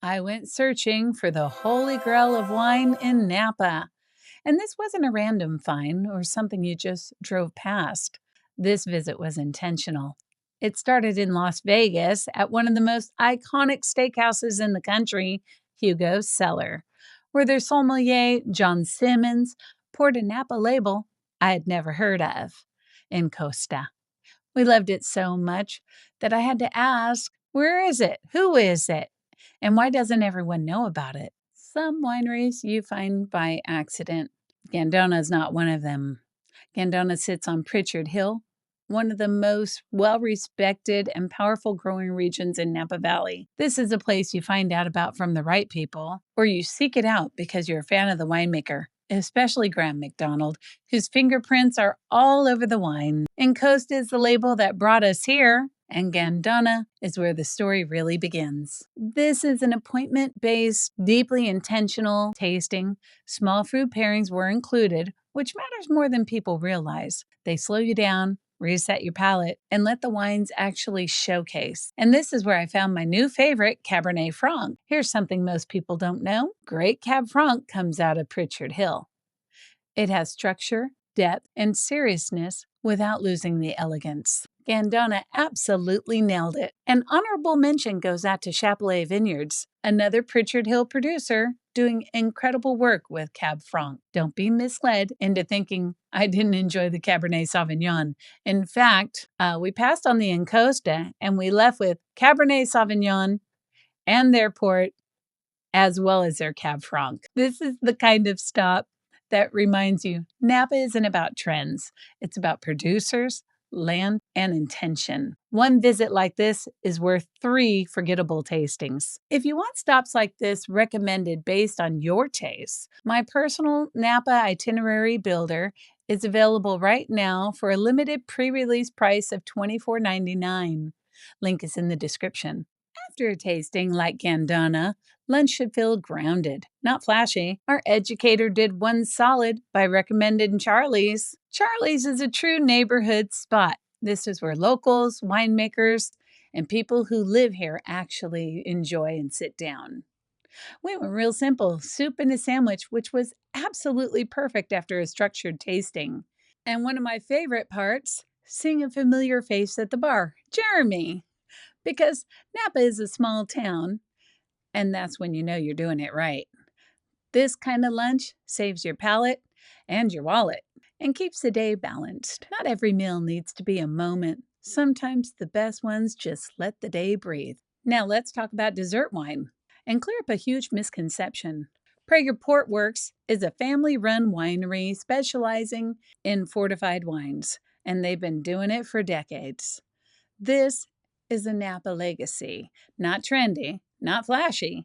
I went searching for the Holy Grail of wine in Napa. And this wasn't a random find or something you just drove past. This visit was intentional. It started in Las Vegas at one of the most iconic steakhouses in the country, Hugo's Cellar, where their sommelier, John Simmons, poured a Napa label I had never heard of in Costa. We loved it so much that I had to ask, where is it? Who is it? And why doesn't everyone know about it? Some wineries you find by accident. Gandona is not one of them. Gandona sits on Pritchard Hill, one of the most well-respected and powerful growing regions in Napa Valley. This is a place you find out about from the right people, or you seek it out because you're a fan of the winemaker, especially Graham McDonald, whose fingerprints are all over the wine. And Coast is the label that brought us here, and Gandona is where the story really begins. This is an appointment-based, deeply intentional tasting. Small food pairings were included, which matters more than people realize. They slow you down, reset your palate, and let the wines actually showcase. And this is where I found my new favorite, Cabernet Franc. Here's something most people don't know. Great Cab Franc comes out of Pritchard Hill. It has structure, depth, and seriousness without losing the elegance. Gandona absolutely nailed it. An honorable mention goes out to Chapelet Vineyards, another Pritchard Hill producer doing incredible work with Cab Franc. Don't be misled into thinking I didn't enjoy the Cabernet Sauvignon. In fact, we passed on the Encosta and we left with Cabernet Sauvignon and their port as well as their Cab Franc. This is the kind of stop that reminds you Napa isn't about trends. It's about producers, land, and intention. One visit like this is worth 3 forgettable tastings. If you want stops like this recommended based on your tastes, my personal Napa itinerary builder is available right now for a limited pre-release price of $24.99. Link is in the description. After a tasting like Gandona, lunch should feel grounded, not flashy. Our educator did one solid by recommending Charlie's. Charlie's is a true neighborhood spot. This is where locals, winemakers, and people who live here actually enjoy and sit down. We went real simple, soup and a sandwich, which was absolutely perfect after a structured tasting. And one of my favorite parts, seeing a familiar face at the bar, Jeremy. Because Napa is a small town, and that's when you know you're doing it right. This kind of lunch saves your palate and your wallet and keeps the day balanced. Not every meal needs to be a moment. Sometimes the best ones just let the day breathe. Now let's talk about dessert wine and clear up a huge misconception. Prager Portworks is a family-run winery specializing in fortified wines, and they've been doing it for decades. This is a Napa legacy. Not trendy, not flashy.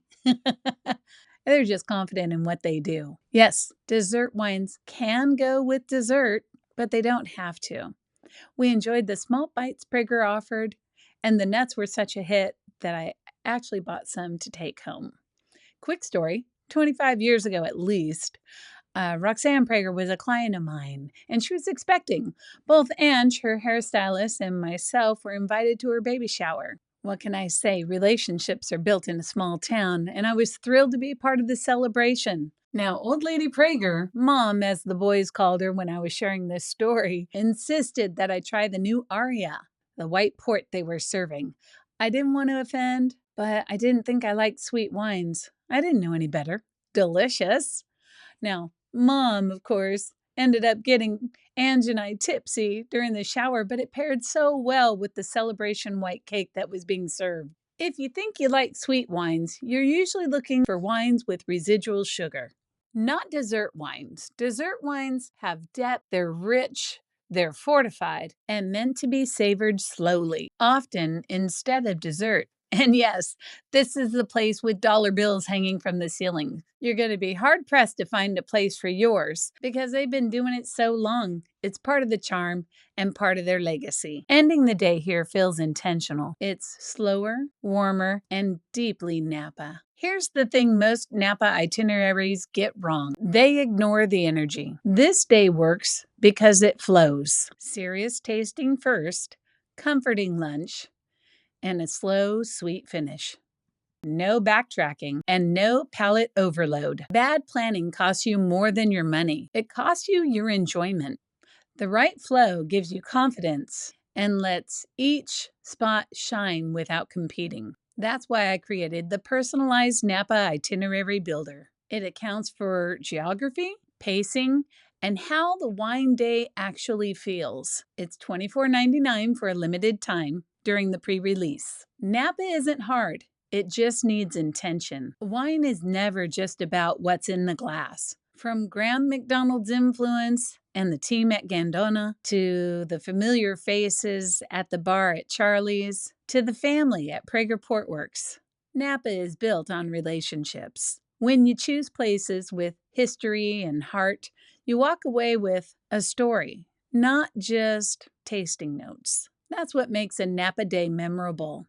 They're just confident in what they do. Yes, dessert wines can go with dessert, but they don't have to. We enjoyed the small bites Prager offered, and the nuts were such a hit that I actually bought some to take home. Quick story, 25 years ago at least, Roxanne Prager was a client of mine, and she was expecting. Both Ange, her hairstylist, and myself were invited to her baby shower. What can I say? Relationships are built in a small town, and I was thrilled to be part of the celebration. Now, Old Lady Prager, Mom, as the boys called her when I was sharing this story, insisted that I try the new Aria, the white port they were serving. I didn't want to offend, but I didn't think I liked sweet wines. I didn't know any better. Delicious. Now, Mom, of course, ended up getting Ange and I tipsy during the shower, but it paired so well with the celebration white cake that was being served. If you think you like sweet wines, you're usually looking for wines with residual sugar. Not dessert wines. Dessert wines have depth, they're rich, they're fortified, and meant to be savored slowly, often instead of dessert. And yes, this is the place with dollar bills hanging from the ceiling. You're going to be hard-pressed to find a place for yours because they've been doing it so long. It's part of the charm and part of their legacy. Ending the day here feels intentional. It's slower, warmer, and deeply Napa. Here's the thing most Napa itineraries get wrong. They ignore the energy. This day works because it flows. Serious tasting first, comforting lunch, and a slow, sweet finish. no backtracking, and no palate overload. Bad planning costs you more than your money. It costs you your enjoyment. The right flow gives you confidence and lets each spot shine without competing. That's why I created the personalized Napa Itinerary Builder. It accounts for geography, pacing, and how the wine day actually feels. It's $24.99 for a limited time during the pre-release. Napa isn't hard. It just needs intention. Wine is never just about what's in the glass. From Graham McDonald's influence and the team at Gandona, to the familiar faces at the bar at Charlie's, to the family at Prager Portworks, Napa is built on relationships. When you choose places with history and heart, you walk away with a story, not just tasting notes. That's what makes a Napa day memorable,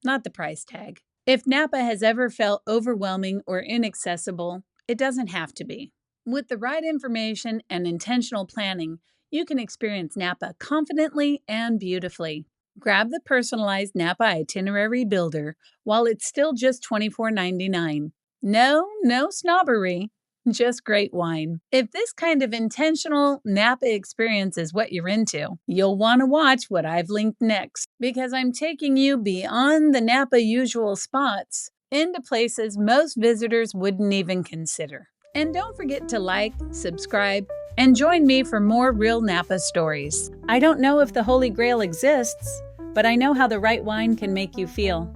not the price tag. If Napa has ever felt overwhelming or inaccessible, it doesn't have to be. With the right information and intentional planning, you can experience Napa confidently and beautifully. Grab the personalized Napa Itinerary Builder while it's still just $24.99. No snobbery, just great wine. If this kind of intentional Napa experience is what you're into, you'll want to watch what I've linked next, because I'm taking you beyond the Napa usual spots into places most visitors wouldn't even consider. And don't forget to like, subscribe, and join me for more real Napa stories. I don't know if the Holy Grail exists, but I know how the right wine can make you feel.